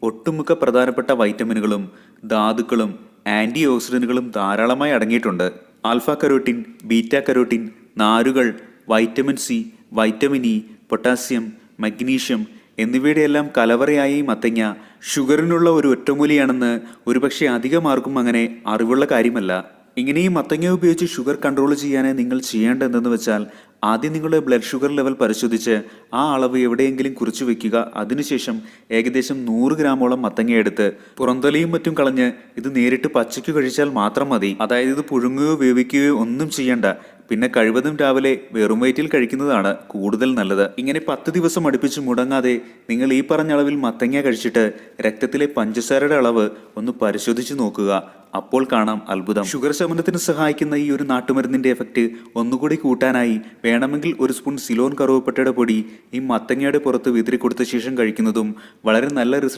ഒട്ടുമിക്ക പ്രധാനപ്പെട്ട വൈറ്റമിനുകളും ധാതുക്കളും ആൻറ്റി ഓക്സിഡന്റുകളും ധാരാളമായി അടങ്ങിയിട്ടുണ്ട്. ആൽഫ കരോട്ടിൻ, ബീറ്റ കരോട്ടിൻ, നാരുകൾ, vitamin C, vitamin E, potassium, magnesium എന്നിവയുടെയെല്ലാം കലവറയായ ഈ മത്തങ്ങ ഷുഗറിനുള്ള ഒരു ഒറ്റമൂലിയാണെന്ന് ഒരുപക്ഷെ അധികം ആർക്കും അങ്ങനെ അറിവുള്ള കാര്യമല്ല. ഇങ്ങനെ ഈ മത്തങ്ങ ഉപയോഗിച്ച് ഷുഗർ കൺട്രോൾ ചെയ്യാൻ നിങ്ങൾ ചെയ്യേണ്ടതെന്ന് വെച്ചാൽ, ആദ്യം നിങ്ങളുടെ ബ്ലഡ് ഷുഗർ ലെവൽ പരിശോധിച്ച് ആ അളവ് എവിടെയെങ്കിലും കുറിച്ചു വെക്കുക. അതിനുശേഷം ഏകദേശം 100 ഗ്രാമോളം മത്തങ്ങ എടുത്ത് പുറന്തലയും മറ്റും കളഞ്ഞ് ഇത് നേരിട്ട് പച്ചയ്ക്ക് കഴിച്ചാൽ മാത്രം മതി. അതായത് ഇത് പുഴുങ്ങുകയോ വേവിക്കുകയോ ഒന്നും ചെയ്യണ്ട. പിന്നെ കഴിവതും രാവിലെ വെറും വയറ്റിൽ കഴിക്കുന്നതാണ് കൂടുതൽ നല്ലത്. ഇങ്ങനെ 10 ദിവസം അടുപ്പിച്ച് മുടങ്ങാതെ നിങ്ങൾ ഈ പറഞ്ഞ അളവിൽ മത്തങ്ങ കഴിച്ചിട്ട് രക്തത്തിലെ പഞ്ചസാരയുടെ അളവ് ഒന്ന് പരിശോധിച്ച് നോക്കുക. അപ്പോൾ കാണാം അത്ഭുതം. ഷുഗർ ശമനത്തിന് സഹായിക്കുന്ന ഈ ഒരു നാട്ടുമരുന്നിന്റെ എഫക്റ്റ് ഒന്നുകൂടി കൂട്ടാനായി വേണമെങ്കിൽ ഒരു സ്പൂൺ സിലോൺ കറുവപ്പട്ടയുടെ പൊടി ഈ മത്തങ്ങയുടെ പുറത്ത് വിതറി കൊടുത്ത ശേഷം കഴിക്കുന്നതും വളരെ നല്ല